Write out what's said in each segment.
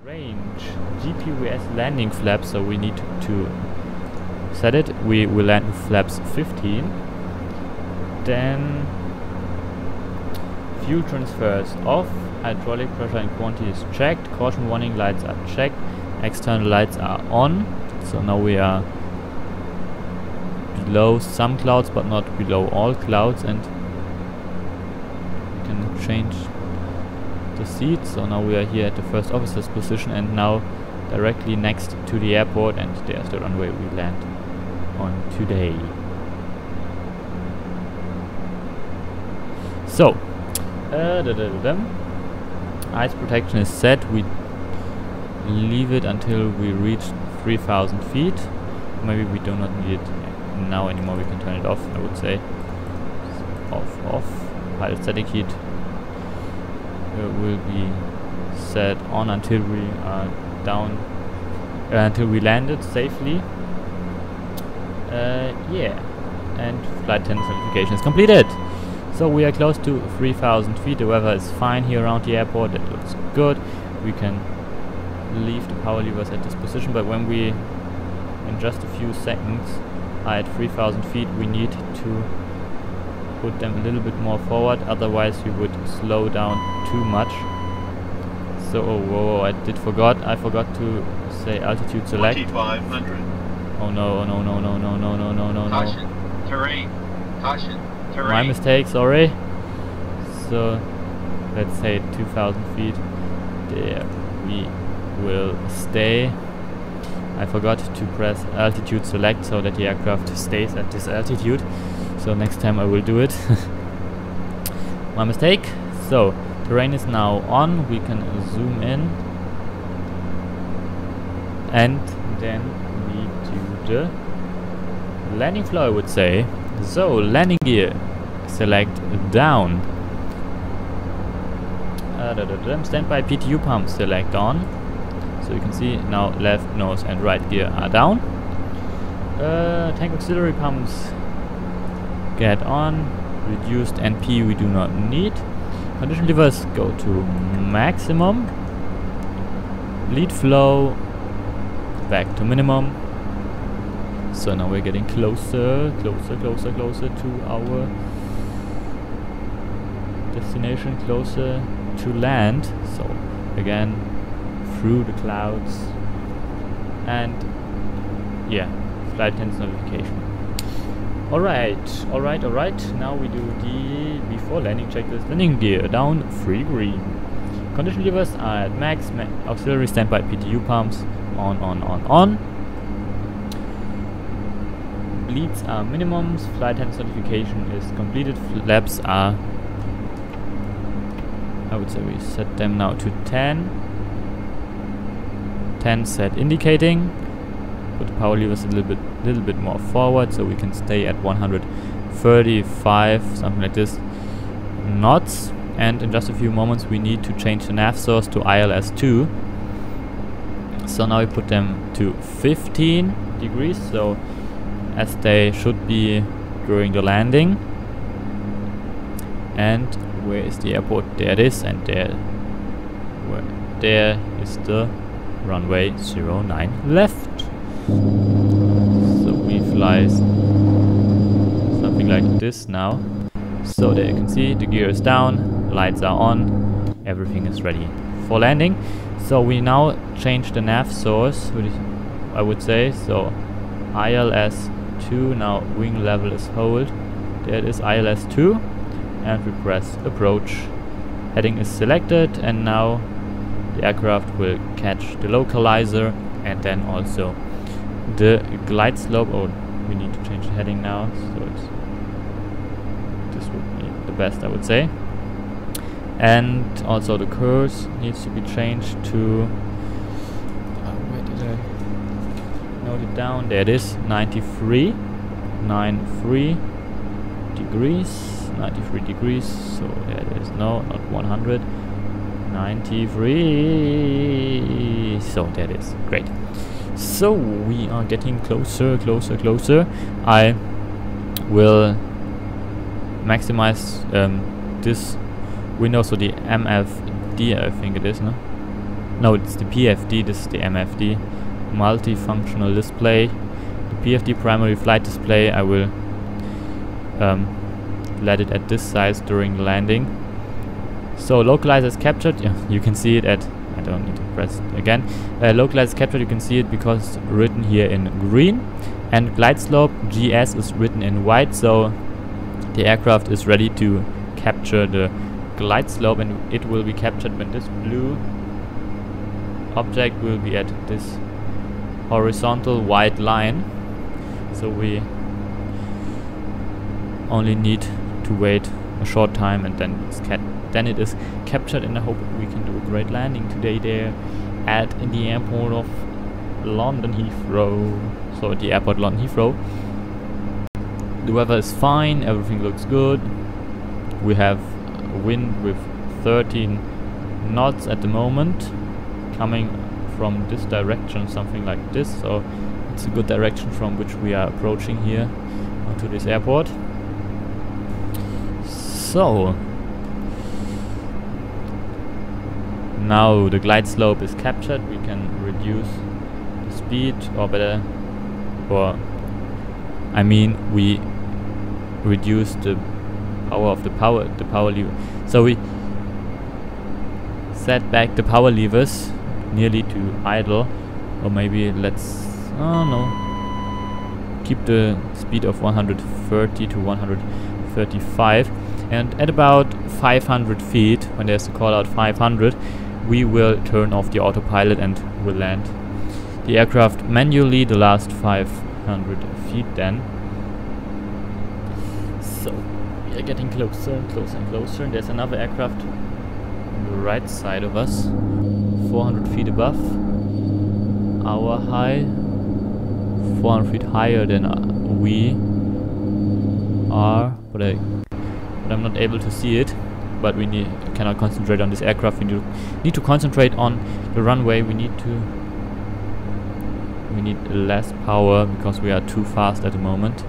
Range GPS landing flaps, so we need to set it. We will land with flaps 15. Then fuel transfers off, hydraulic pressure and quantity is checked, caution warning lights are checked, external lights are on. So now we are below some clouds but not below all clouds, and we can change the seat. So now we are here at the first officer's position and now directly next to the airport, and there's the runway we land on today. So ice protection is set. We leave it until we reach 3000 feet. Maybe we do not need it now anymore. We can turn it off, I would say. Off. Pilot static heat will be set on until we are down, until we landed safely. Yeah, and flight attendant certification is completed. So we are close to 3000 feet. The weather is fine here around the airport. That looks good. We can leave the power levers at this position, but when we in just a few seconds are at 3000 feet, we need to put them a little bit more forward, otherwise we would slow down too much. So whoa, I forgot to say altitude select. 2500. Oh no. Caution, terrain. Caution, terrain. My mistake, sorry. So let's say 2000 feet. There we will stay. I forgot to press altitude select so that the aircraft stays at this altitude. So next time I will do it. My mistake. So terrain is now on. We can zoom in, and then we do the landing flow, I would say. So landing gear, select down. Standby PTU pump, select on. So you can see now left nose and right gear are down. Tank auxiliary pumps get on. Reduced NP we do not need. Condition levers go to maximum. Bleed flow back to minimum. So now we're getting closer to our destination, closer to land. So again through the clouds, and yeah, flight attendant notification. Alright. Now we do the before landing checklist. Landing gear down, 3 green. Condition levers are at max. Auxiliary standby PTU pumps on. Bleeds are minimums. Flight attendant certification is completed. Flaps are, I would say we set them now to 10. 10 set indicating. Put the power levers a little bit more forward so we can stay at 135, something like this, knots. And in just a few moments we need to change the nav source to ILS2. So now we put them to 15 degrees, so as they should be during the landing. And where is the airport? There it is, and there is the runway 09 left. So we fly something like this now. So there you can see the gear is down, lights are on, everything is ready for landing. So we now change the nav source, I would say. So ILS2, now wing level is hold. There it is, ILS2, and we press approach. Heading is selected, and now the aircraft will catch the localizer and then also the glide slope. Oh, we need to change the heading now, so this would be the best, I would say. And also the course needs to be changed to where did I note it down? There it is, 93 degrees, 93 degrees. So there it is, no, not 100, 93. So there it is, great. So we are getting closer. I will maximize this window, so the MFD, I think it is, no? No, it's the PFD, this is the MFD, multifunctional display. The PFD primary flight display, I will let it at this size during landing. So localizer is captured. Yeah, you can see it at, I don't need to press it again. Localizer is captured, you can see it because it's written here in green. And glide slope GS is written in white, so the aircraft is ready to capture the glide slope, and it will be captured when this blue object will be at this horizontal white line. So we only need to wait a short time, and then it is captured, and I hope we can do a great landing today there in the airport of London-Heathrow. So at the airport London-Heathrow. The weather is fine, everything looks good. We have a wind with 13 knots at the moment, coming from this direction, something like this. So it's a good direction from which we are approaching here onto this airport. So now the glide slope is captured, we can reduce the speed, or better, I mean we reduce the power of the power lever. So we set back the power levers nearly to idle, or maybe let's keep the speed of 130 to 135, and at about 500 feet, when there's a call out 500, we will turn off the autopilot and will land the aircraft manually the last 500 feet then. So we are getting closer and closer and closer, and there's another aircraft on the right side of us, 400 feet above our high, 400 feet higher than we are, but I'm not able to see it. But we cannot concentrate on this aircraft. We need to concentrate on the runway. We need less power because we are too fast at the moment.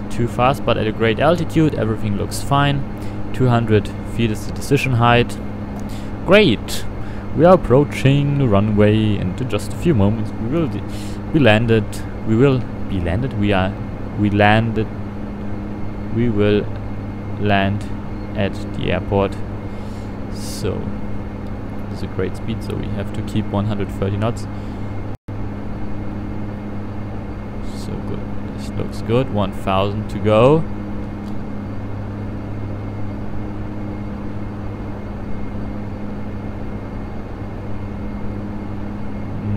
Too fast, but at a great altitude, everything looks fine. 200 feet is the decision height. Great! We are approaching the runway, and in just a few moments we will land at the airport. So this is a great speed, so we have to keep 130 knots. So good, this looks good. 1000 to go.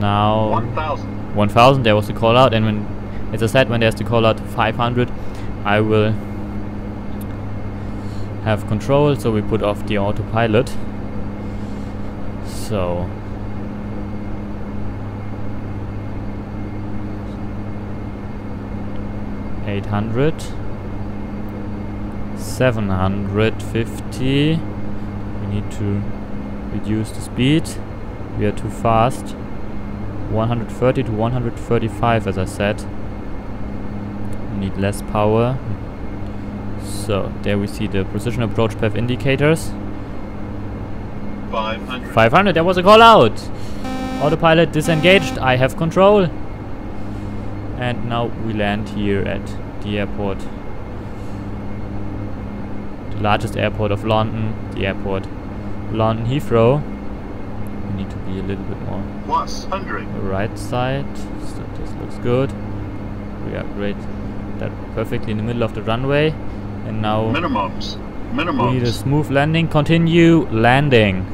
Now 1000, there was the call out, and when, as I said, when there's the call out 500, I will have control, so we put off the autopilot. So $800, 750. We need to reduce the speed. We are too fast. 130 to 135, as I said. We need less power. So there we see the precision approach path indicators. 500. There was a call out. Autopilot disengaged. I have control. And now we land here at the airport, the largest airport of London, the airport London-Heathrow. We need to be a little bit more +100. The right side. So this looks good. We are great. That perfectly in the middle of the runway. And now minimums. We need a smooth landing. Continue landing.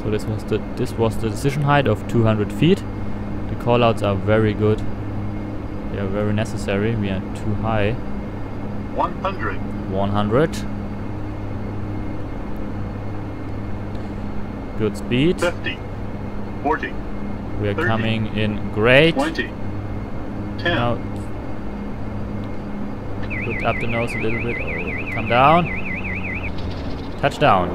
So this was the decision height of 200 feet. The callouts are very good. They are very necessary. We are too high. 100. 100. Good speed. 50. 40. We are 30, coming in great. 20. 10. Now put up the nose a little bit. Come down. Touchdown.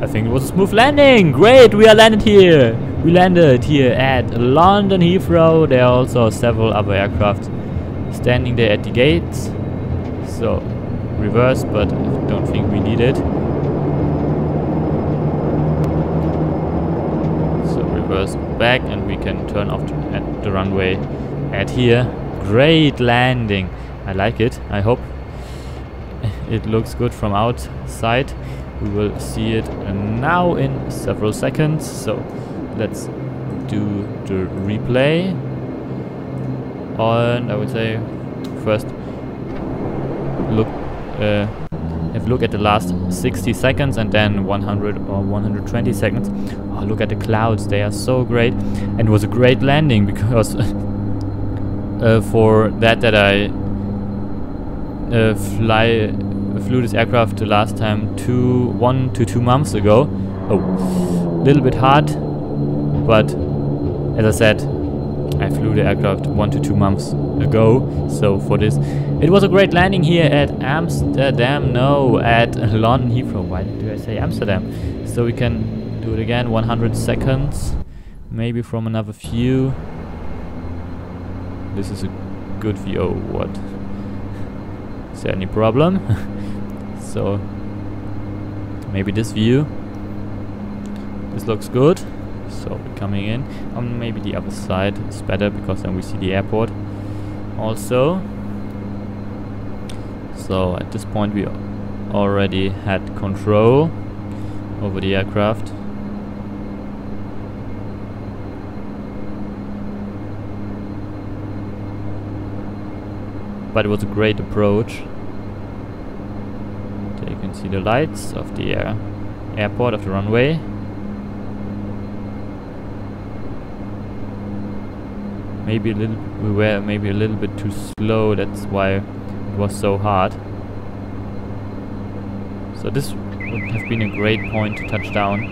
I think it was a smooth landing. Great, we are landed here. We landed here at London-Heathrow. There are also several other aircraft standing there at the gates. So reverse, but I don't think we need it. reverse back and we can turn off at the runway at here. Great landing. I like it. I hope it looks good from outside. We will see it now in several seconds. So let's do the replay. And I would say first have a look at the last 60 seconds and then 100 or 120 seconds. Oh, look at the clouds, they are so great. And it was a great landing because for that I flew this aircraft the last time 1 to 2 months ago. Oh, a little bit hard, but as I said, I flew the aircraft 1 to 2 months ago, so for this it was a great landing here at Amsterdam, no, at London-Heathrow. Why do I say Amsterdam? So we can do it again, 100 seconds, maybe from another view. This is a good view. Oh, what? Is there any problem? So maybe this view. This looks good. So we're coming in. Maybe the other side is better because then we see the airport also. So at this point we already had control over the aircraft. But it was a great approach. There you can see the lights of the airport, of the runway. Maybe we were maybe a little bit too slow, that's why it was so hard. So this would have been a great point to touch down.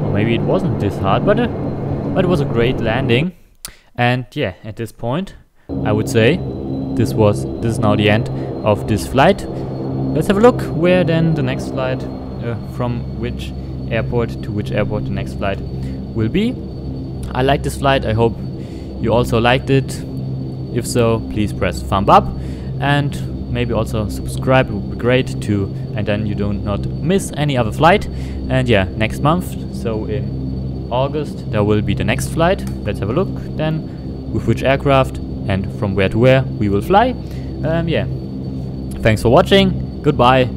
Or maybe it wasn't this hard, but it was a great landing. And yeah, at this point, I would say this is now the end of this flight. Let's have a look where then the next flight, from which airport to which airport the next flight will be. I like this flight. I hope you also liked it. If so, please press thumb up and maybe also subscribe. It would be great too, and then you do not miss any other flight. And yeah, next month, so in August, there will be the next flight. Let's have a look then with which aircraft and from where to where we will fly. Yeah, thanks for watching. Goodbye.